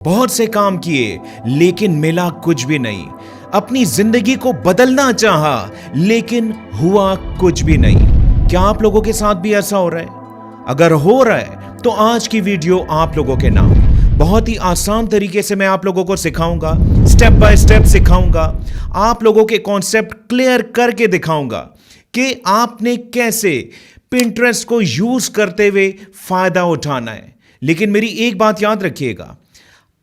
बहुत से काम किए लेकिन मिला कुछ भी नहीं। अपनी जिंदगी को बदलना चाहा लेकिन हुआ कुछ भी नहीं। क्या आप लोगों के साथ भी ऐसा हो रहा है? अगर हो रहा है तो आज की वीडियो आप लोगों के नाम। बहुत ही आसान तरीके से मैं आप लोगों को सिखाऊंगा, स्टेप बाय स्टेप सिखाऊंगा, आप लोगों के कॉन्सेप्ट क्लियर करके दिखाऊंगा कि आपने कैसे पिंटरेस्ट को यूज करते हुए फायदा उठाना है। लेकिन मेरी एक बात याद रखिएगा,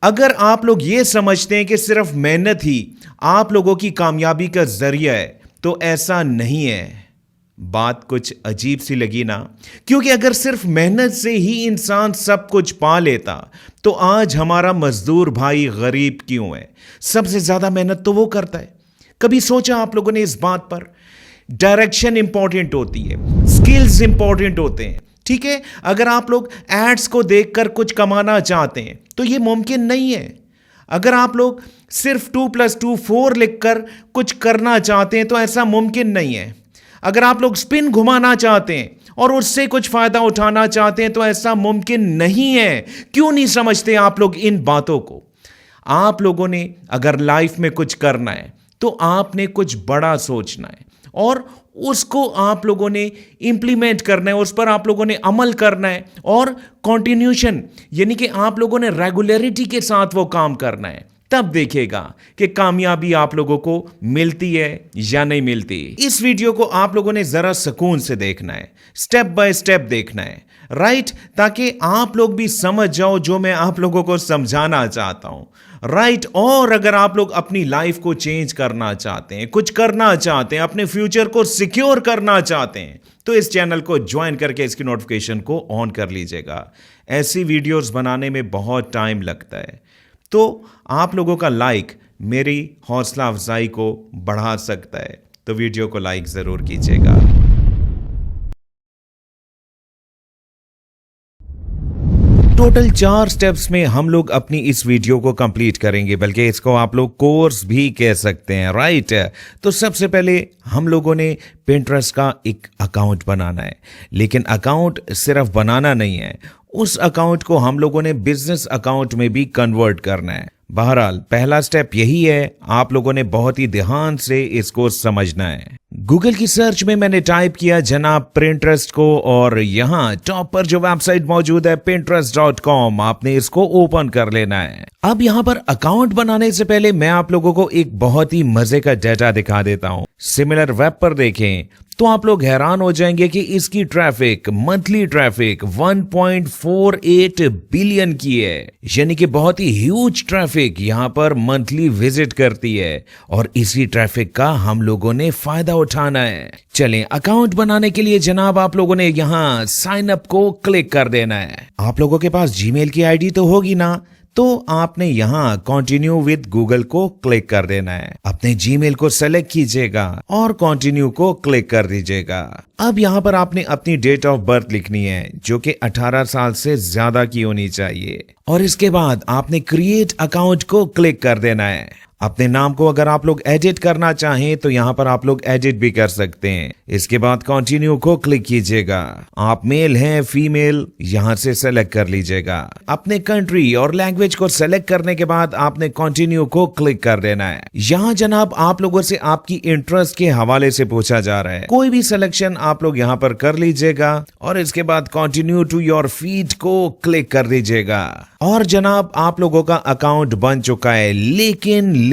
अगर आप लोग ये समझते हैं कि सिर्फ मेहनत ही आप लोगों की कामयाबी का जरिया है तो ऐसा नहीं है। बात कुछ अजीब सी लगी ना? क्योंकि अगर सिर्फ मेहनत से ही इंसान सब कुछ पा लेता तो आज हमारा मजदूर भाई गरीब क्यों है? सबसे ज्यादा मेहनत तो वो करता है। कभी सोचा आप लोगों ने इस बात पर? डायरेक्शन इंपॉर्टेंट होती है, स्किल्स इंपॉर्टेंट होते हैं। ठीक है, अगर आप लोग एड्स को देखकर कुछ कमाना चाहते हैं तो यह मुमकिन नहीं है। अगर आप लोग सिर्फ 2+2 4 लिखकर कुछ करना चाहते हैं तो ऐसा मुमकिन नहीं है। अगर आप लोग स्पिन घुमाना चाहते हैं और उससे कुछ फायदा उठाना चाहते हैं तो ऐसा मुमकिन नहीं है। क्यों नहीं समझते आप लोग इन बातों को? आप लोगों ने अगर लाइफ में कुछ करना है तो आपने कुछ बड़ा सोचना है और उसको आप लोगों ने इंप्लीमेंट करना है, उस पर आप लोगों ने अमल करना है और कंटिन्यूशन यानी कि आप लोगों ने रेगुलरिटी के साथ वो काम करना है। तब देखिएगा कि कामयाबी आप लोगों को मिलती है या नहीं मिलती। इस वीडियो को आप लोगों ने जरा सुकून से देखना है, स्टेप बाय स्टेप देखना है, राइट, ताकि आप लोग भी समझ जाओ जो मैं आप लोगों को समझाना चाहता हूं, राइट। और अगर आप लोग अपनी लाइफ को चेंज करना चाहते हैं, कुछ करना चाहते हैं, अपने फ्यूचर को सिक्योर करना चाहते हैं तो इस चैनल को ज्वाइन करके इसकी नोटिफिकेशन को ऑन कर लीजिएगा। ऐसी वीडियोस बनाने में बहुत टाइम लगता है, तो आप लोगों का लाइक मेरी हौसला अफजाई को बढ़ा सकता है, तो वीडियो को लाइक जरूर कीजिएगा। टोटल 4 स्टेप्स में हम लोग अपनी इस वीडियो को कंप्लीट करेंगे, बल्कि इसको आप लोग कोर्स भी कह सकते हैं, राइट। तो सबसे पहले हम लोगों ने पिंटरेस्ट का एक अकाउंट बनाना है, लेकिन अकाउंट सिर्फ बनाना नहीं है, उस अकाउंट को हम लोगों ने बिजनेस अकाउंट में भी कन्वर्ट करना है। बहरहाल पहला स्टेप यही है, आप लोगों ने बहुत ही ध्यान से इसको समझना है। गूगल की सर्च में मैंने टाइप किया जनाब पिंटरेस्ट को और यहाँ टॉप पर जो वेबसाइट मौजूद है pinterest.com, आपने इसको ओपन कर लेना है। अब यहाँ पर अकाउंट बनाने से पहले मैं आप लोगों को एक बहुत ही मजे का डेटा दिखा देता हूँ। सिमिलर वेब पर देखें तो आप लोग हैरान हो जाएंगे कि इसकी ट्रैफिक, मंथली ट्रैफिक 1.48 बिलियन की है, यानी कि बहुत ही ह्यूज ट्रैफिक यहाँ पर मंथली विजिट करती है और इसी ट्रैफिक का हम लोगों ने फायदा उठाना है। चलें, अकाउंट बनाने के लिए जनाब आप लोगों ने यहाँ साइन अप को क्लिक कर देना है। आप लोगों के पास जीमेल की आईडी तो होगी ना, तो आपने यहाँ कंटिन्यू विद गूगल को क्लिक कर देना है। अपने जीमेल को सेलेक्ट कीजिएगा और कंटिन्यू को क्लिक कर दीजिएगा। अब यहाँ पर आपने अपनी डेट ऑफ बर्थ लिखनी है जो कि 18 साल से ज्यादा की होनी चाहिए और इसके बाद आपने क्रिएट अकाउंट को क्लिक कर देना है। अपने नाम को अगर आप लोग एडिट करना चाहें तो यहाँ पर आप लोग एडिट भी कर सकते हैं। इसके बाद कंटिन्यू को क्लिक कीजिएगा। आप मेल हैं फीमेल यहाँ से सेलेक्ट कर लीजिएगा। अपने कंट्री और लैंग्वेज को सेलेक्ट करने के बाद आपने कंटिन्यू को क्लिक कर देना है। यहाँ जनाब आप लोगों से आपकी इंटरेस्ट के हवाले से पूछा जा रहा है, कोई भी सिलेक्शन आप लोग यहाँ पर कर लीजिएगा और इसके बाद कंटिन्यू टू योर फीड को क्लिक कर दीजिएगा। और जनाब आप लोगों का अकाउंट बन चुका है, लेकिन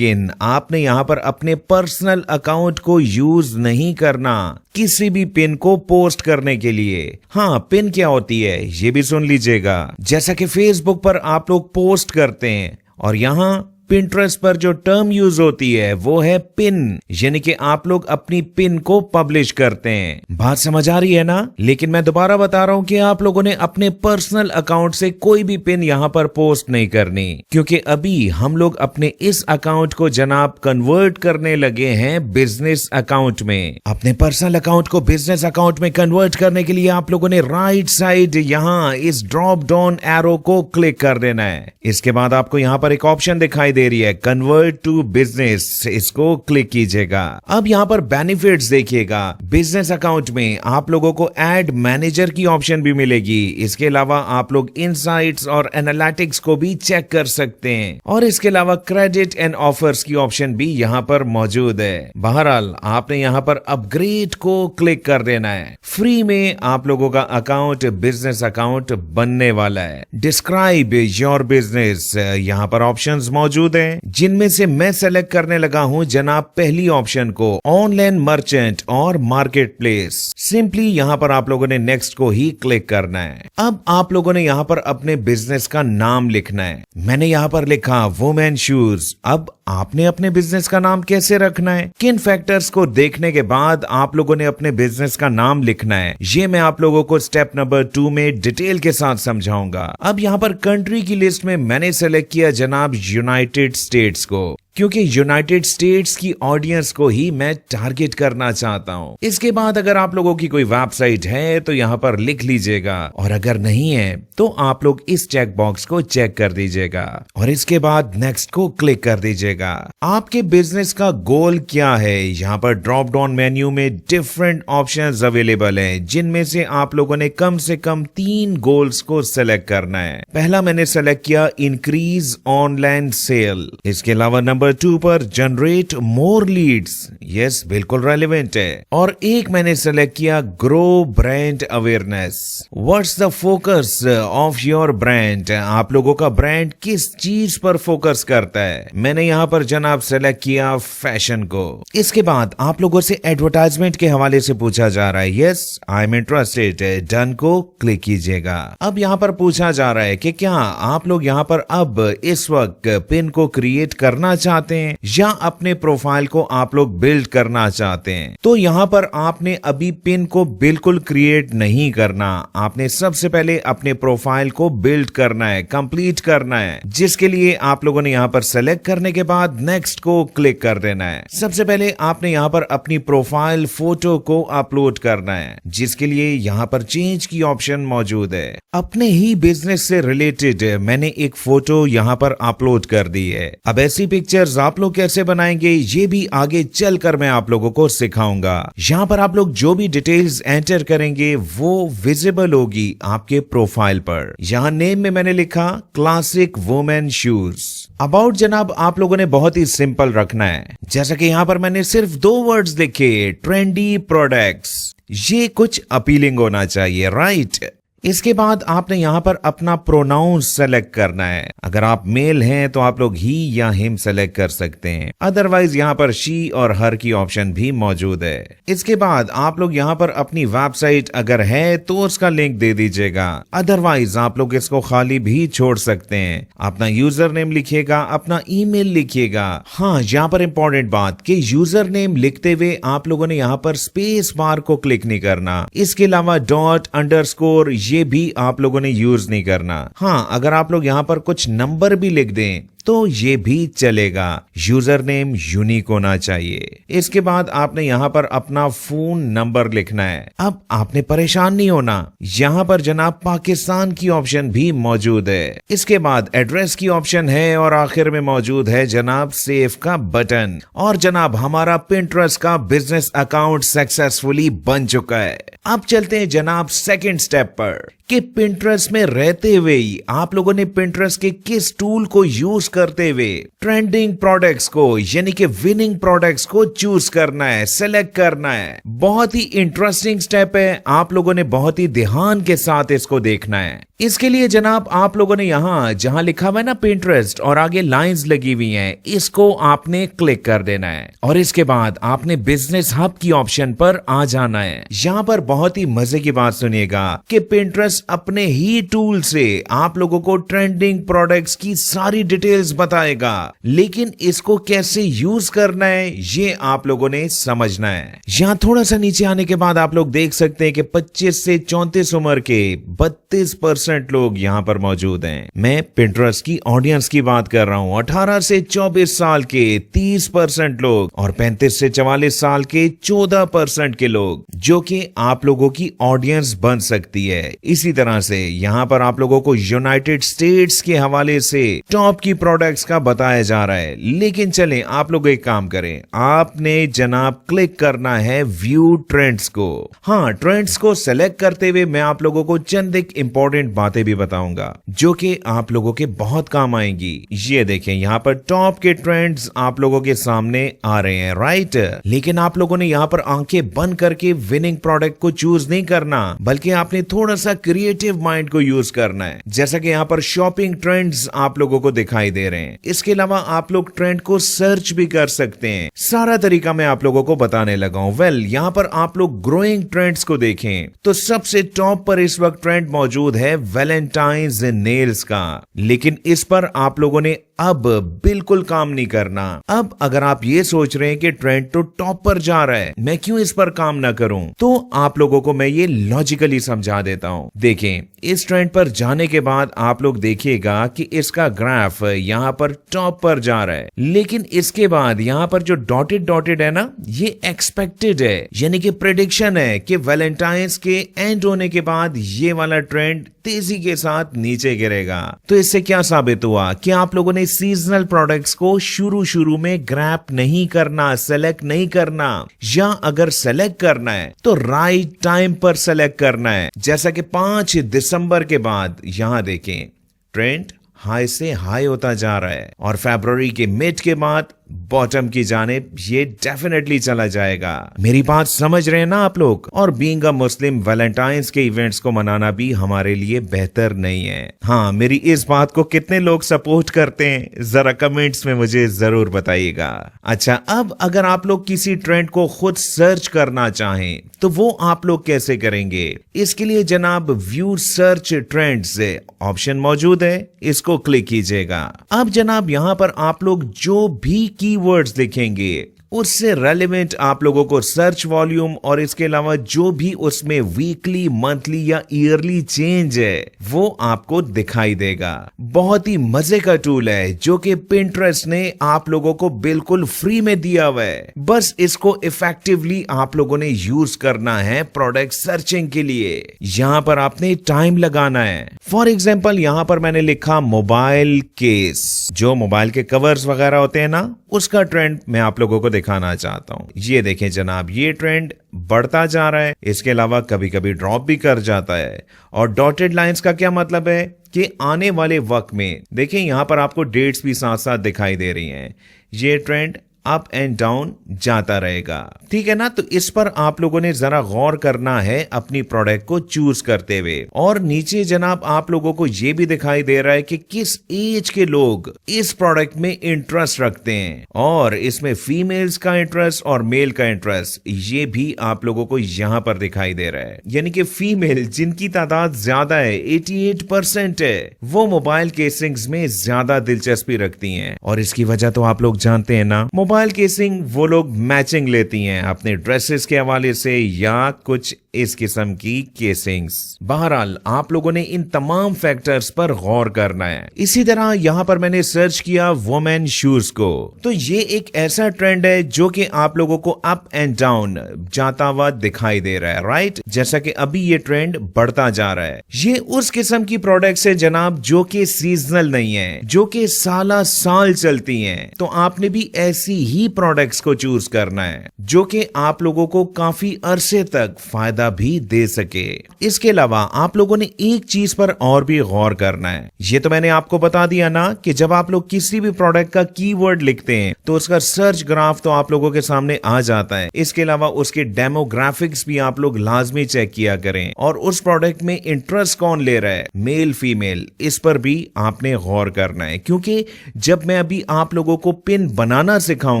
आपने यहां पर अपने पर्सनल अकाउंट को यूज नहीं करना किसी भी पिन को पोस्ट करने के लिए। हाँ, पिन क्या होती है ये भी सुन लीजिएगा। जैसा कि फेसबुक पर आप लोग पोस्ट करते हैं और यहां पिंटरेस्ट पर जो टर्म यूज होती है वो है पिन, यानी कि आप लोग अपनी पिन को पब्लिश करते हैं। बात समझ आ रही है ना? लेकिन मैं दोबारा बता रहा हूं कि आप लोगों ने अपने पर्सनल अकाउंट से कोई भी पिन यहां पर पोस्ट नहीं करनी, क्योंकि अभी हम लोग अपने इस अकाउंट को जनाब कन्वर्ट करने लगे हैं बिजनेस अकाउंट में। अपने पर्सनल अकाउंट को बिजनेस अकाउंट में कन्वर्ट करने के लिए आप लोगों ने राइट साइड यहाँ इस ड्रॉप डाउन एरो को क्लिक कर देना है। इसके बाद आपको यहाँ पर एक ऑप्शन दिखाई देरी है, कन्वर्ट टू बिजनेस, इसको क्लिक कीजिएगा। अब यहाँ पर बेनिफिट्स देखिएगा। बिजनेस अकाउंट में आप लोगों को एड मैनेजर की ऑप्शन भी मिलेगी। इसके अलावा आप लोग इनसाइट्स और एनालिटिक्स को भी चेक कर सकते हैं और इसके अलावा क्रेडिट एंड ऑफर्स की ऑप्शन भी यहाँ पर मौजूद है। बहरहाल आपने यहाँ पर अपग्रेड को क्लिक कर देना है। फ्री में आप लोगों का अकाउंट बिजनेस अकाउंट बनने वाला है। डिस्क्राइब योर बिजनेस, यहाँ पर ऑप्शंस मौजूद हैं जिनमें से मैं सेलेक्ट करने लगा हूं जनाब पहली ऑप्शन को, ऑनलाइन मर्चेंट और मार्केट प्लेस। सिंपली यहाँ पर आप लोगों ने नेक्स्ट को ही क्लिक करना है। अब आप लोगों ने यहाँ पर अपने बिजनेस का नाम लिखना है। मैंने यहाँ पर लिखा वुमेन शूज। अब आपने अपने बिजनेस का नाम कैसे रखना है, किन फैक्टर्स को देखने के बाद आप लोगों ने अपने बिजनेस का नाम लिखना है, ये मैं आप लोगों को स्टेप नंबर 2 में डिटेल के साथ समझाऊंगा। अब यहाँ पर कंट्री की लिस्ट में मैंने सेलेक्ट किया जनाब यूनाइटेड स्टेट्स को, क्योंकि यूनाइटेड स्टेट्स की ऑडियंस को ही मैं टारगेट करना चाहता हूं। इसके बाद अगर आप लोगों की कोई वेबसाइट है तो यहाँ पर लिख लीजिएगा और अगर नहीं है तो आप लोग इस चेक बॉक्स को चेक कर दीजिएगा और इसके बाद नेक्स्ट को क्लिक कर दीजिएगा। आपके बिजनेस का गोल क्या है, यहाँ पर ड्रॉप डाउन मेन्यू में डिफरेंट ऑप्शंस अवेलेबल हैं जिनमें से आप लोगों ने कम से कम 3 गोल्स को सेलेक्ट करना है। पहला मैंने सेलेक्ट किया इंक्रीज ऑनलाइन सेल। इसके अलावा नंबर 2 पर जनरेट मोर लीड्स, यस बिल्कुल रेलेवेंट है। और एक मैंने सेलेक्ट किया grow brand awareness. What's the focus of your brand, आप लोगों का ब्रांड किस चीज पर फोकस करता है। मैंने यहाँ पर जनाब सेलेक्ट किया फैशन को। इसके बाद आप लोगों से एडवर्टाइजमेंट के हवाले से पूछा जा रहा है, yes I am interested, done को क्लिक कीजिएगा। अब यहाँ पर पूछा जा रहा है कि क्या आप लोग यहाँ पर अब इस वक्त पिन को क्रिएट करना चाहते हैं या अपने प्रोफाइल को आप लोग बिल्ड करना चाहते हैं। तो यहाँ पर आपने अभी पिन को बिल्कुल क्रिएट नहीं करना, आपने सबसे पहले अपने प्रोफाइल को बिल्ड करना है, कंप्लीट करना है, जिसके लिए आप लोगों ने यहाँ पर सेलेक्ट करने के बाद नेक्स्ट को क्लिक कर देना है। सबसे पहले आपने यहाँ पर अपनी प्रोफाइल फोटो को अपलोड करना है, जिसके लिए यहाँ पर चेंज की ऑप्शन मौजूद है। अपने ही बिजनेस से रिलेटेड मैंने एक फोटो यहाँ पर अपलोड कर दी है। अब ऐसी पिक्चर्स आप लोग कैसे बनाएंगे ये भी आगे चलकर मैं आप लोगों को सिखाऊंगा। यहाँ पर आप लोग जो भी डिटेल्स एंटर करेंगे वो विजिबल होगी आपके प्रोफाइल पर। यहाँ नेम में मैंने लिखा क्लासिक वुमेन शूज। अबाउट जनाब आप लोगों ने बहुत ही सिंपल रखना है, जैसा कि यहाँ पर मैंने सिर्फ 2 वर्ड्स लिखे, ट्रेंडी प्रोडक्ट्स। ये कुछ अपीलिंग होना चाहिए, राइट। इसके बाद आपने यहाँ पर अपना प्रोनाउंस सेलेक्ट करना है। अगर आप मेल हैं तो आप लोग ही या हिम सेलेक्ट कर सकते हैं, अदरवाइज यहाँ पर शी और हर की ऑप्शन भी मौजूद है। इसके बाद आप लोग यहाँ पर अपनी वेबसाइट अगर है तो उसका लिंक दे दीजिएगा, अदरवाइज आप लोग इसको खाली भी छोड़ सकते हैं। अपना यूजर नेम लिखिएगा, अपना ईमेल लिखिएगा। हाँ, यहाँ पर इंपॉर्टेंट बात कि यूजर नेम लिखते हुए आप लोगों ने यहाँ पर स्पेस बार को क्लिक नहीं करना। इसके अलावा डॉट, अंडरस्कोर ये भी आप लोगों ने यूज नहीं करना। हाँ, अगर आप लोग यहाँ पर कुछ नंबर भी लिख दें तो ये भी चलेगा। यूजर नेम यूनिक होना चाहिए। इसके बाद आपने यहाँ पर अपना फोन नंबर लिखना है। अब आपने परेशान नहीं होना, यहाँ पर जनाब पाकिस्तान की ऑप्शन भी मौजूद है। इसके बाद एड्रेस की ऑप्शन है और आखिर में मौजूद है जनाब सेव का बटन। और जनाब हमारा पिंटरेस्ट का बिजनेस अकाउंट सक्सेसफुली बन चुका है। अब चलते हैं जनाब सेकंड स्टेप पर कि पिंटरेस्ट में रहते हुए ही आप लोगों ने पिंटरेस्ट के किस टूल को यूज करते हुए ट्रेंडिंग प्रोडक्ट्स को यानी कि विनिंग प्रोडक्ट्स को चूज करना है, सेलेक्ट करना है। बहुत ही इंटरेस्टिंग स्टेप है, आप लोगों ने बहुत ही ध्यान के साथ इसको देखना है। इसके लिए जनाब आप लोगों ने यहाँ जहां लिखा हुआ है ना पिंटरेस्ट और आगे लाइंस लगी हुई हैं, इसको आपने क्लिक कर देना है और इसके बाद आपने बिजनेस हब की ऑप्शन पर आ जाना है। यहाँ पर बहुत ही मजे की बात सुनिएगा कि पिंटरेस्ट अपने ही टूल से आप लोगों को ट्रेंडिंग प्रोडक्ट्स की सारी डिटेल्स बताएगा, लेकिन इसको कैसे यूज करना है ये आप लोगों ने समझना है। यहाँ थोड़ा सा नीचे आने के बाद आप लोग देख सकते हैं कि 25 से 34 उम्र के 32% लोग यहाँ पर मौजूद हैं। मैं पिंटरेस्ट की ऑडियंस की बात कर रहा हूँ। 18 से 24 साल के 30% लोग और 35 से 44 साल के 14% के लोग, जो कि आप लोगों की ऑडियंस बन सकती है। इसी तरह से यहाँ पर आप लोगों को यूनाइटेड स्टेट्स के हवाले से टॉप की प्रोडक्ट्स का बताया जा रहा है। लेकिन चलें, आप लोग एक काम करें, आपने जनाब क्लिक करना है व्यू ट्रेंड्स को। हाँ, ट्रेंड्स को सेलेक्ट करते हुए मैं आप लोगों को चंद एक इंपॉर्टेंट बातें भी बताऊंगा जो कि आप लोगों के बहुत काम आएंगी। ये देखें, यहाँ पर टॉप के ट्रेंड्स आप लोगों के सामने आ रहे हैं, राइट। लेकिन आप लोगों ने यहाँ पर आंखें बंद करके विनिंग प्रोडक्ट को चूज नहीं करना, बल्कि आपने थोड़ा सा क्रिएटिव माइंड को यूज करना है। जैसा कि यहाँ पर शॉपिंग ट्रेंड्स आप लोगों को दिखाई दे रहे हैं। इसके अलावा आप लोग ट्रेंड को सर्च भी कर सकते हैं। सारा तरीका मैं आप लोगों को बताने लगा हूं। वेल, यहाँ पर आप लोग ग्रोइंग ट्रेंड्स को देखें तो सबसे टॉप पर इस वक्त ट्रेंड मौजूद है वैलेंटाइन्स नेल्स का। लेकिन इस पर आप लोगों ने अब बिल्कुल काम नहीं करना। अब अगर आप ये सोच रहे हैं कि ट्रेंड तो टॉप पर जा रहा है, मैं क्यों इस पर काम ना करूं, तो आप लोगों को मैं ये लॉजिकली समझा देता हूं। देखें, इस ट्रेंड पर जाने के बाद आप लोग देखिएगा कि इसका ग्राफ यहाँ पर टॉप पर जा रहा है। लेकिन इसके बाद यहाँ पर जो डॉटेड डॉटेड है ना, ये एक्सपेक्टेड है, यानी कि प्रेडिक्शन है कि वैलेंटाइंस के एंड होने के बाद ये वाला ट्रेंड तेजी के साथ नीचे गिरेगा। तो इससे क्या साबित हुआ कि आप लोगों ने सीजनल प्रोडक्ट्स को शुरू में ग्रैब नहीं करना, सेलेक्ट नहीं करना, या अगर सेलेक्ट करना है तो राइट टाइम पर सेलेक्ट करना है। जैसा कि 5 दिसंबर के बाद यहां देखें, ट्रेंड हाई से हाई होता जा रहा है और फरवरी के मिड के बाद बॉटम की जानिब ये डेफिनेटली चला जाएगा। मेरी बात समझ रहे हैं ना आप लोग? और बीइंग अ मुस्लिम, वैलेंटाइंस के इवेंट्स को मनाना भी हमारे लिए बेहतर नहीं है। हाँ, मेरी इस बात को कितने लोग सपोर्ट करते हैं, जरा कमेंट्स में मुझे जरूर बताइएगा। अच्छा, अब अगर आप लोग किसी ट्रेंड को खुद सर्च करना चाहें तो वो आप लोग कैसे करेंगे? इसके लिए जनाब व्यू सर्च ट्रेंड्स ऑप्शन मौजूद है, इसको क्लिक कीजिएगा। अब जनाब यहाँ पर आप लोग जो भी कीवर्ड्स लिखेंगे उससे रेलेवेंट आप लोगों को सर्च वॉल्यूम और इसके अलावा जो भी उसमें वीकली, मंथली या ईयरली चेंज है वो आपको दिखाई देगा। बहुत ही मजे का टूल है जो कि पिंटरेस्ट ने आप लोगों को बिल्कुल फ्री में दिया हुआ है। बस इसको इफेक्टिवली आप लोगों ने यूज करना है प्रोडक्ट सर्चिंग के लिए। यहाँ पर आपने टाइम लगाना है। फॉर एग्जाम्पल, यहाँ पर मैंने लिखा मोबाइल केस, जो मोबाइल के कवर्स वगैरह होते हैं ना, उसका ट्रेंड मैं आप लोगों को दिखाना चाहता हूं। ये देखें जनाब, ये ट्रेंड बढ़ता जा रहा है। इसके अलावा कभी कभी ड्रॉप भी कर जाता है। और डॉटेड लाइंस का क्या मतलब है कि आने वाले वक्त में देखें, यहां पर आपको डेट्स भी साथ साथ दिखाई दे रही हैं। ये ट्रेंड अप एंड डाउन जाता रहेगा, ठीक है ना। तो इस पर आप लोगों ने जरा गौर करना है अपनी प्रोडक्ट को चूज करते हुए। और नीचे जनाब आप लोगों को यह भी दिखाई दे रहा है कि किस एज के लोग इस प्रोडक्ट में इंटरेस्ट रखते हैं, और इसमें फीमेल्स का इंटरेस्ट और मेल का इंटरेस्ट ये भी आप लोगों को यहां पर दिखाई दे रहा है। यानी कि फीमेल जिनकी तादाद ज्यादा है, 88% है, वो मोबाइल केसिंग्स में ज्यादा दिलचस्पी रखती हैं। और इसकी वजह तो आप लोग जानते हैं ना, मोबाइल केसिंग वो लोग मैचिंग लेती हैं अपने ड्रेसेस के हवाले से या कुछ इस किस्म की केसिंग्स। बहरहाल आप लोगों ने इन तमाम फैक्टर्स पर गौर करना है। इसी तरह यहाँ पर मैंने सर्च किया वुमेन शूज को, तो ये एक ऐसा ट्रेंड है जो कि आप लोगों को अप एंड डाउन जाता हुआ दिखाई दे रहा है, राइट। जैसा कि अभी ये ट्रेंड बढ़ता जा रहा है। ये उस किस्म की प्रोडक्ट्स है जनाब जो कि सीजनल नहीं है, जो कि साला साल चलती हैं। तो आपने भी ऐसी ही प्रोडक्ट्स को चूज करना है जो कि आप लोगों को काफी अरसे तक फायदा भी दे सके। इसके अलावा आप लोगों ने एक चीज पर और भी गौर करना है। ये तो मैंने आपको बता दिया ना कि जब आप लोग किसी भी प्रोडक्ट का कीवर्ड लिखते हैं तो उसका सर्च ग्राफ तो आप लोगों के सामने आ जाता है। इसके अलावा उसके डेमोग्राफिक्स भी आप लोग लाजमी चेक किया करें, और उस प्रोडक्ट में इंटरेस्ट कौन ले रहा है, मेल फीमेल, इस पर भी आपने गौर करना है। क्योंकि जब मैं अभी आप लोगों को पिन बनाना सिखाऊंगा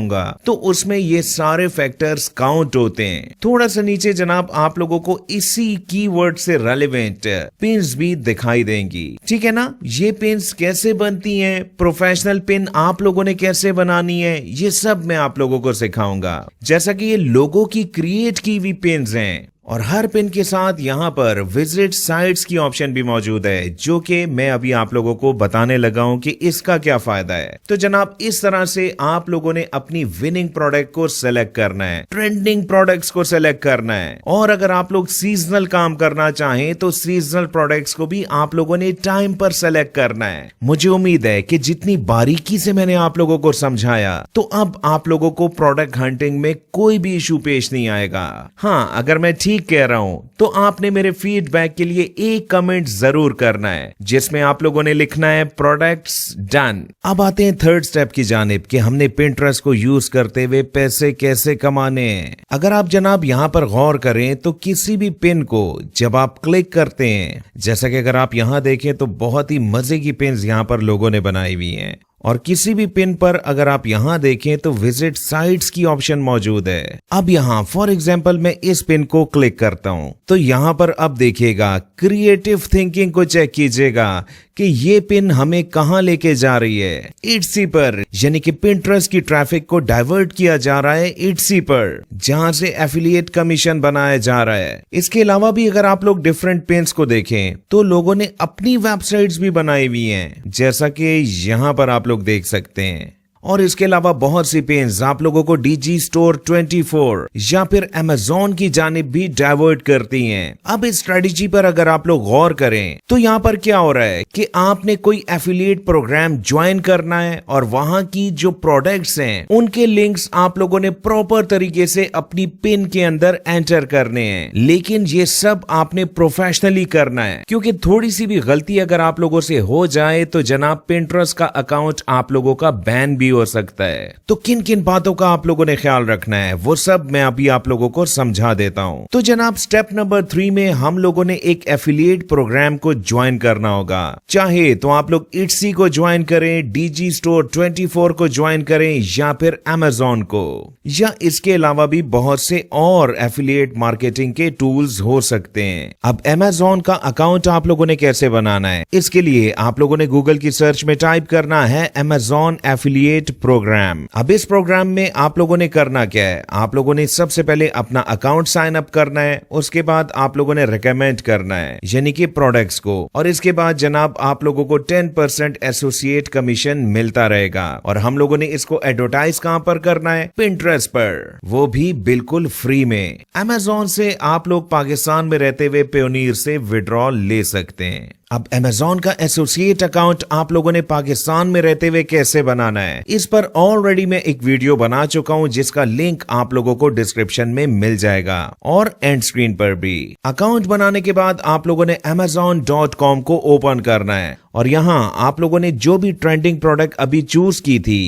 तो उसमें ये सारे फैक्टर्स काउंट होते हैं। थोड़ा सा नीचे जनाब आप लोगों को इसी कीवर्ड से रेलेवेंट पिन्स भी दिखाई देंगी, ठीक है ना। ये पिन्स कैसे बनती हैं, प्रोफेशनल पिन आप लोगों ने कैसे बनानी है, ये सब मैं आप लोगों को सिखाऊंगा। जैसा कि ये लोगों की क्रिएट की हुई पिन्स हैं और हर पिन के साथ यहाँ पर विजिट साइट्स की ऑप्शन भी मौजूद है, जो कि मैं अभी आप लोगों को बताने लगा हूँ कि इसका क्या फायदा है। तो जनाब इस तरह से आप लोगों ने अपनी विनिंग प्रोडक्ट को सेलेक्ट करना है, ट्रेंडिंग प्रोडक्ट्स को सेलेक्ट करना है। और अगर आप लोग सीजनल काम करना चाहें तो सीजनल प्रोडक्ट्स को भी आप लोगों ने टाइम पर सेलेक्ट करना है। मुझे उम्मीद है कि जितनी बारीकी से मैंने आप लोगों को समझाया, तो अब आप लोगों को प्रोडक्ट हंटिंग में कोई भी इशू पेश नहीं आएगा। हाँ, अगर मैं ठीक कह रहा हूं तो आपने मेरे फीडबैक के लिए एक कमेंट जरूर करना है, जिसमें आप लोगों ने लिखना है प्रोडक्ट्स डन। अब आते हैं थर्ड स्टेप की जानिब कि हमने पिंटरेस्ट को यूज करते हुए पैसे कैसे कमाने हैं। अगर आप जनाब यहाँ पर गौर करें तो किसी भी पिन को जब आप क्लिक करते हैं, जैसा कि अगर आप यहाँ देखें तो बहुत ही मजे की पिन्स यहाँ पर लोगों ने बनाई हुई हैं, और किसी भी पिन पर अगर आप यहाँ देखें तो विजिट साइट्स की ऑप्शन मौजूद है। अब यहाँ फॉर एग्जांपल मैं इस पिन को क्लिक करता हूँ तो यहाँ पर अब देखिएगा क्रिएटिव थिंकिंग को चेक कीजिएगा कि ये पिन हमें कहाँ लेके जा रही है, इट्सी पर, यानी कि पिंटरेस्ट की ट्रैफिक को डाइवर्ट किया जा रहा है इट्सी पर, जहां से एफिलिएट कमीशन बनाया जा रहा है। इसके अलावा भी अगर आप लोग डिफरेंट पिन्स को देखें तो लोगों ने अपनी वेबसाइट्स भी बनाई हुई हैं, जैसा कि यहाँ पर आप लोग देख सकते हैं। और इसके अलावा बहुत सी पेन्स आप लोगों को डीजी स्टोर 24 या फिर अमेज़न की जानिब भी डाइवर्ट करती हैं। अब इस स्ट्रेटजी पर अगर आप लोग गौर करें तो यहाँ पर क्या हो रहा है कि आपने कोई एफिलिएट प्रोग्राम ज्वाइन करना है और वहां की जो प्रोडक्ट्स हैं उनके लिंक्स आप लोगों ने प्रॉपर तरीके से अपनी पिन के अंदर एंटर करने हैं। लेकिन ये सब आपने प्रोफेशनली करना है, क्योंकि थोड़ी सी भी गलती अगर आप लोगों से हो जाए तो जनाब पिंटरेस्ट का अकाउंट आप लोगों का बैन भी हो सकता है। तो किन किन बातों का आप लोगों ने ख्याल रखना है वो सब मैं अभी आप लोगों को समझा देता हूं। तो जनाब स्टेप नंबर 3 में हम लोगों ने एक एफिलिएट प्रोग्राम को ज्वाइन करना होगा। चाहे तो आप लोग इट्सी को ज्वाइन करें, डीजी स्टोर 24 को ज्वाइन करें या फिर अमेज़न को, या इसके अलावा भी बहुत से और एफिलिएट मार्केटिंग के टूल्स हो सकते हैं। अब अमेज़न का अकाउंट आप लोगों ने कैसे बनाना है, इसके लिए आप लोगों ने गूगल की सर्च में टाइप करना है अमेज़न एफिलिएट प्रोग्राम। अब इस प्रोग्राम में आप लोगों ने करना क्या है, आप लोगों ने सबसे पहले अपना अकाउंट साइन अप करना है, उसके बाद आप लोगों ने रिकमेंड करना है यानी कि प्रोडक्ट्स को, और इसके बाद जनाब आप लोगों को 10% एसोसिएट कमीशन मिलता रहेगा। और हम लोगों ने इसको एडवर्टाइज कहां पर करना है, पिंटरेस्ट पर, वो भी बिल्कुल फ्री में। अमेज़न से आप लोग पाकिस्तान में रहते हुए पेयोनियर से विड्रॉल ले सकते हैं। अब अमेज़न का एसोसिएट अकाउंट आप लोगों ने पाकिस्तान में रहते हुए कैसे बनाना है, इस पर ऑलरेडी मैं एक वीडियो बना चुका हूं, जिसका लिंक आप लोगों को डिस्क्रिप्शन में मिल जाएगा और एंड स्क्रीन पर भी। अकाउंट बनाने के बाद आप लोगों ने amazon.com को ओपन करना है और यहाँ आप लोगों ने जो भी ट्रेंडिंग प्रोडक्ट अभी चूज की थी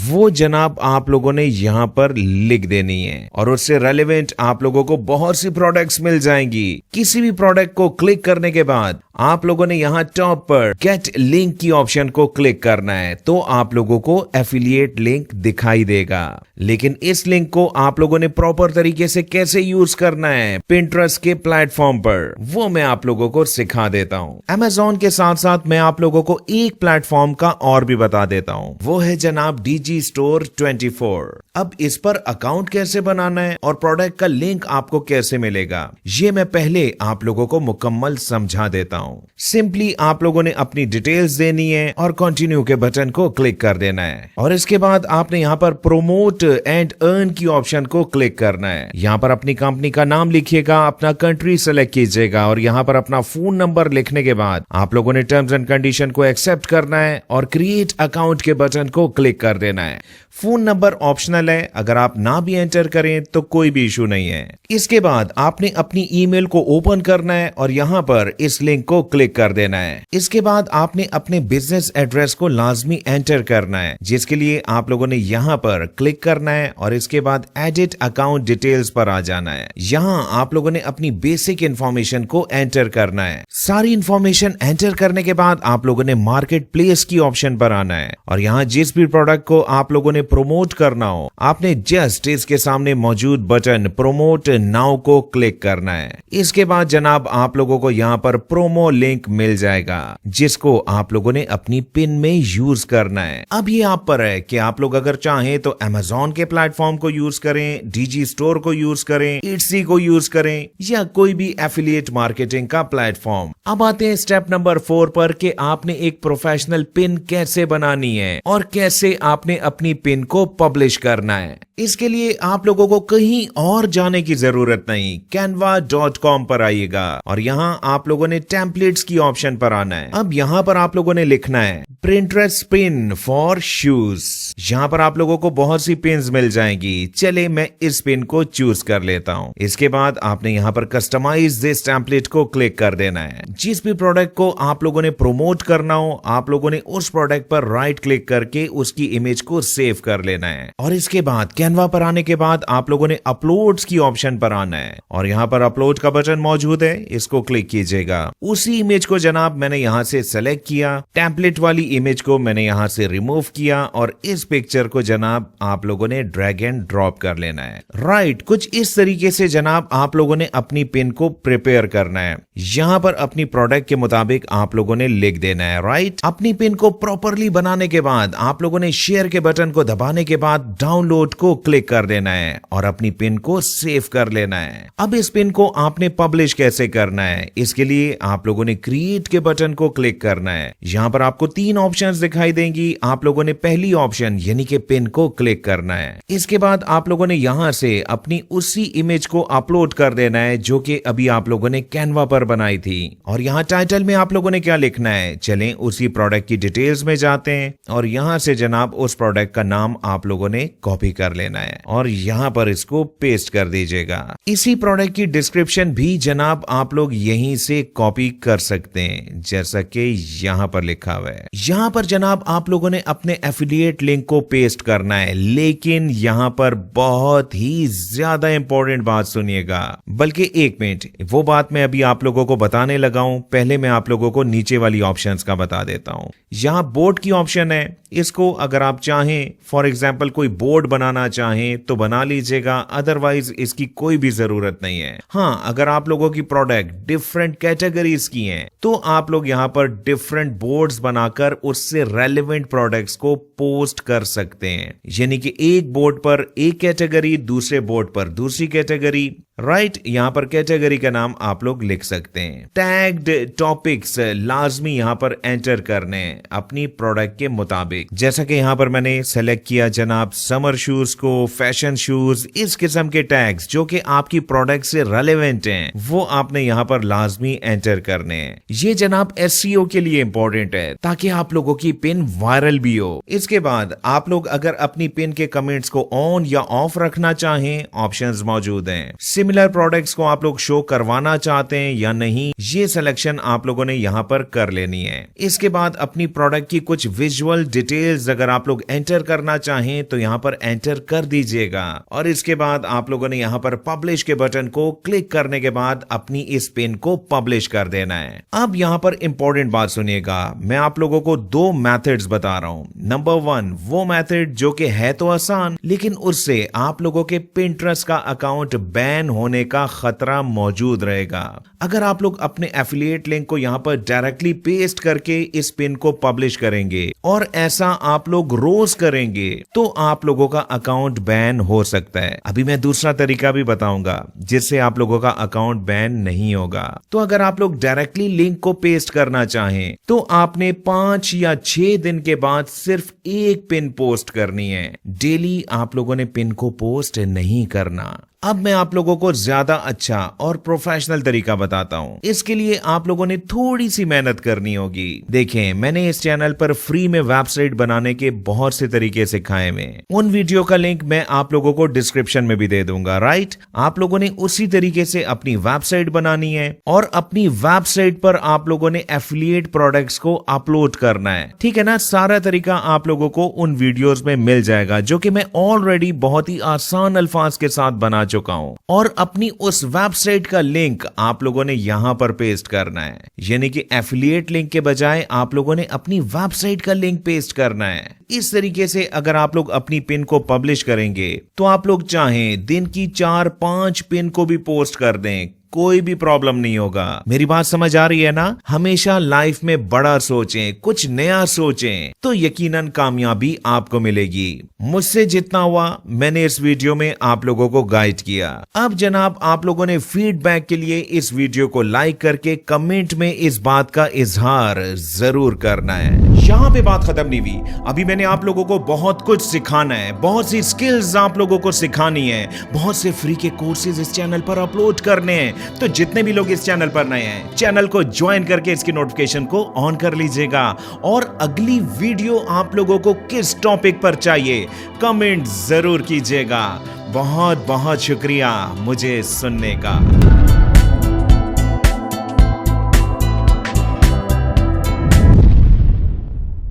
वो जनाब आप लोगों ने यहाँ पर लिख देनी है, और उससे रेलेवेंट आप लोगों को बहुत सी प्रोडक्ट्स मिल जाएंगी। किसी भी प्रोडक्ट को क्लिक करने के बाद आप लोगों ने यहाँ टॉप पर गेट लिंक की ऑप्शन को क्लिक करना है, तो आप लोगों को एफिलिएट लिंक दिखाई देगा। लेकिन इस लिंक को आप लोगों ने प्रॉपर तरीके से कैसे यूज करना है पिंटरेस्ट के प्लेटफॉर्म पर, वो मैं आप लोगों को सिखा देता हूँ। अमेज़न के साथ साथ मैं आप लोगों को एक प्लेटफॉर्म का और भी बता देता हूँ, वो है जनाब डीजी स्टोर 24। अब इस पर अकाउंट कैसे बनाना है और प्रोडक्ट का लिंक आपको कैसे मिलेगा, ये मैं पहले आप लोगों को मुकम्मल समझा देता हूँ। सिंपली आप लोगों ने अपनी डिटेल्स देनी है और कंटिन्यू के बटन को क्लिक कर देना है, और इसके बाद आपने यहाँ पर प्रोमोट एंड अर्न की ऑप्शन को क्लिक करना है। यहाँ पर अपनी कंपनी का नाम लिखिएगा, अपना कंट्री सेलेक्ट कीजिएगा और यहाँ पर अपना फोन नंबर लिखने के बाद आप लोगों ने टर्म्स एंड कंडीशन को एक्सेप्ट करना है और क्रिएट अकाउंट के बटन को क्लिक कर देना है। फोन नंबर ऑप्शनल है, अगर आप ना भी एंटर करें तो कोई भी इशू नहीं है। इसके बाद आपने अपनी ईमेल को ओपन करना है और यहाँ पर इस लिंक को क्लिक कर देना है। इसके बाद आपने अपने बिजनेस एड्रेस को लाजमी एंटर करना है, जिसके लिए आप लोगों ने यहाँ पर क्लिक करना है और इसके बाद एडिट अकाउंट डिटेल्स पर आ जाना है। यहाँ आप लोगों ने अपनी बेसिक इंफॉर्मेशन को एंटर करना है। सारी इंफॉर्मेशन एंटर करने के बाद आप लोगों ने मार्केट प्लेस की ऑप्शन पर आना है और यहाँ जिस भी प्रोडक्ट को आप लोगों ने प्रमोट करना हो आपने जस्ट इसके सामने मौजूद बटन प्रोमोट नाउ को क्लिक करना है। इसके बाद जनाब आप लोगों को यहाँ पर प्रोमो लिंक मिल जाएगा जिसको आप लोगों ने अपनी पिन में यूज करना है। अब ये आप पर है कि आप लोग अगर चाहें तो Amazon के प्लेटफॉर्म को यूज करें, DG स्टोर को यूज करें, Etsy को यूज करें या कोई भी एफिलिएट मार्केटिंग का प्लेटफॉर्म। अब आते हैं स्टेप नंबर 4 पर कि आपने एक प्रोफेशनल पिन कैसे बनानी है और कैसे आपने अपनी पिन को पब्लिश करना है। इसके लिए आप लोगों को कहीं और जाने की जरूरत नहीं, canva.com पर आइएगा और यहाँ आप लोगों ने टेम्पलेट्स की ऑप्शन पर आना है। अब यहाँ पर आप लोगों ने लिखना है प्रिंटरेस्ट पिन फॉर शूज। यहाँ पर आप लोगों को बहुत सी पिन्स मिल जाएंगी। चले मैं इस पिन को चूज कर लेता हूँ। इसके बाद आपने यहाँ पर कस्टमाइज दिस टेम्पलेट को क्लिक कर देना है। जिस भी प्रोडक्ट को आप लोगों ने प्रमोट करना हो, आप लोगों ने उस प्रोडक्ट पर राइट क्लिक करके उसकी इमेज को सेव कर लेना है और इसके बाद कैनवा पर आने के बाद आप लोगों ने अपलोड्स की ऑप्शन पर आना है और यहाँ पर अपलोड का बटन मौजूद है, इसको क्लिक कीजिएगा। उसी इमेज को जनाब मैंने यहाँ से सेलेक्ट किया, टेम्पलेट वाली इमेज को मैंने यहाँ से रिमूव किया और इस पिक्चर को जनाब आप लोगों ने ड्रैग एंड ड्रॉप कर लेना है। राइट, कुछ इस तरीके से जनाब आप लोगों ने अपनी पिन को प्रिपेयर करना है। यहाँ पर अपनी प्रोडक्ट के मुताबिक आप लोगों ने लिख देना है। राइट, अपनी पिन को प्रॉपरली बनाने के बाद आप लोगों ने शेयर के बटन को दबाने के बाद डाउनलोड को क्लिक कर देना है और अपनी पिन को सेव कर लेना है। अब इस पिन को आपने पब्लिश कैसे करना है, इसके लिए आप लोगों ने क्रिएट के बटन को क्लिक करना है। यहाँ पर आपको 3 ऑप्शंस दिखाई देंगी। आप लोगों ने पहली ऑप्शन यानी कि पिन को क्लिक करना है। इसके बाद आप लोगों ने यहाँ से अपनी उसी इमेज को अपलोड कर देना है जो कि अभी आप लोगों ने कैनवा पर बनाई थी और यहाँ टाइटल में आप लोगों ने क्या लिखना है, चलें उसी प्रोडक्ट की डिटेल्स में जाते हैं और यहाँ से जनाब उस प्रोडक्ट का नाम आप लोगों ने कॉपी कर लेना है और यहाँ पर इसको पेस्ट कर दीजिएगा। इसी प्रोडक्ट की डिस्क्रिप्शन भी जनाब आप लोग यहीं से कॉपी कर सकते हैं जैसा कि यहाँ पर लिखा हुआ है। यहाँ पर जनाब आप लोगों ने अपने एफिलिएट लिंक को पेस्ट करना है, लेकिन यहाँ पर बहुत ही ज्यादा इंपॉर्टेंट बात सुनिएगा, बल्कि 1 मिनट, वो बात मैं अभी आप लोगों को बताने लगा हूं। पहले मैं आप लोगों को नीचे वाली ऑप्शंस का बता देता हूं। यहाँ बोर्ड की ऑप्शन है, इसको अगर आप चाहें फॉर एग्जांपल कोई बोर्ड बनाना चाहें तो बना लीजिएगा, अदरवाइज इसकी कोई भी जरूरत नहीं है। हाँ, अगर आप लोगों की प्रोडक्ट डिफरेंट कैटेगरीज की हैं तो आप लोग यहाँ पर डिफरेंट बोर्ड्स बनाकर उससे रेलेवेंट प्रोडक्ट्स को पोस्ट कर सकते हैं, यानी कि एक बोर्ड पर एक कैटेगरी, दूसरे बोर्ड पर दूसरी कैटेगरी। राइट, यहाँ पर कैटेगरी का नाम आप लोग लिख सकते हैं। टैग्ड टॉपिक्स लाजमी यहाँ पर एंटर करने अपनी प्रोडक्ट के मुताबिक, जैसा कि यहाँ पर मैंने सेलेक्ट किया जनाब समर शूज को, फैशन शूज, इस किस्म के टैग्स जो कि आपकी प्रोडक्ट से रेलेवेंट हैं वो आपने यहाँ पर लाजमी एंटर करने हैं। ये जनाब SEO के लिए इंपॉर्टेंट है ताकि आप लोगों की पिन वायरल भी हो। इसके बाद आप लोग अगर अपनी पिन के कमेंट्स को ऑन या ऑफ रखना चाहें, ऑप्शंस मौजूद हैं। सिमिलर प्रोडक्ट्स को आप लोग शो करवाना चाहते हैं या नहीं, ये सिलेक्शन आप लोगों ने यहाँ पर कर लेनी है। इसके बाद अपनी प्रोडक्ट की कुछ विजुअल डिटेल्स अगर आप लोग एंटर करना चाहें तो यहाँ पर एंटर कर दीजिएगा और इसके बाद आप लोगों ने यहाँ पर पब्लिश के बटन को क्लिक करने के बाद अपनी इस पिन को पब्लिश कर देना है। अब यहाँ पर इंपॉर्टेंट बात सुनिएगा, मैं आप लोगों को 2 मेथड्स बता रहा हूँ। नंबर 1 वो मेथड जो कि है तो आसान, लेकिन उससे आप लोगों के पिंटरेस्ट का अकाउंट बैन होने का खतरा मौजूद रहेगा। अगर आप लोग अपने एफिलिएट लिंक को यहाँ पर डायरेक्टली पेस्ट करके इस पिन को पब्लिश करेंगे और ऐसा आप लोग रोज करेंगे तो आप लोगों का अकाउंट बैन हो सकता है। अभी मैं दूसरा तरीका भी बताऊंगा जिससे आप लोगों का अकाउंट बैन नहीं होगा। तो अगर आप लोग डायरेक्टली लिंक को पेस्ट करना चाहें तो आपने 5 या 6 दिन के बाद सिर्फ एक पिन पोस्ट करनी है। डेली आप लोगों ने पिन को पोस्ट नहीं करना। अब मैं आप लोगों को ज्यादा अच्छा और प्रोफेशनल तरीका बताता हूं। इसके लिए आप लोगों ने थोड़ी सी मेहनत करनी होगी। देखें, मैंने इस चैनल पर फ्री में वेबसाइट बनाने के बहुत से तरीके सिखाए हुए, उन वीडियो का लिंक मैं आप लोगों को डिस्क्रिप्शन में भी दे दूंगा। राइट, आप लोगों ने उसी तरीके से अपनी वेबसाइट बनानी है और अपनी वेबसाइट पर आप लोगों ने एफिलिएट प्रोडक्ट्स को अपलोड करना है। ठीक है ना, सारा तरीका आप लोगों को उन वीडियोस में मिल जाएगा जो कि मैं ऑलरेडी बहुत ही आसान अल्फाज के साथ बना चुका हूं और अपनी उस वेबसाइट का लिंक आप लोगों ने यहां पर पेस्ट करना है। यानी कि एफिलिएट लिंक के बजाय आप लोगों ने अपनी वेबसाइट का लिंक पेस्ट करना है। इस तरीके से अगर आप लोग अपनी पिन को पब्लिश करेंगे तो आप लोग चाहें दिन की 4-5 पिन को भी पोस्ट कर दें, कोई भी प्रॉब्लम नहीं होगा। मेरी बात समझ आ रही है ना? हमेशा लाइफ में बड़ा सोचें, कुछ नया सोचें, तो यकीनन कामयाबी आपको मिलेगी। मुझसे जितना हुआ मैंने इस वीडियो में आप लोगों को गाइड किया। अब जनाब आप लोगों ने फीडबैक के लिए इस वीडियो को लाइक करके कमेंट में इस बात का इजहार जरूर करना है। यहाँ पे बात खत्म नहीं हुई, अभी मैंने आप लोगों को बहुत कुछ सिखाना है, बहुत सी स्किल्स आप लोगों को सिखानी है, बहुत से फ्री के कोर्सेज इस चैनल पर अपलोड करने हैं। तो जितने भी लोग इस चैनल पर नए हैं, चैनल को ज्वाइन करके इसकी नोटिफिकेशन को ऑन कर लीजिएगा। और अगली वीडियो आप लोगों को किस टॉपिक पर चाहिए कमेंट जरूर कीजिएगा। बहुत बहुत शुक्रिया मुझे सुनने का।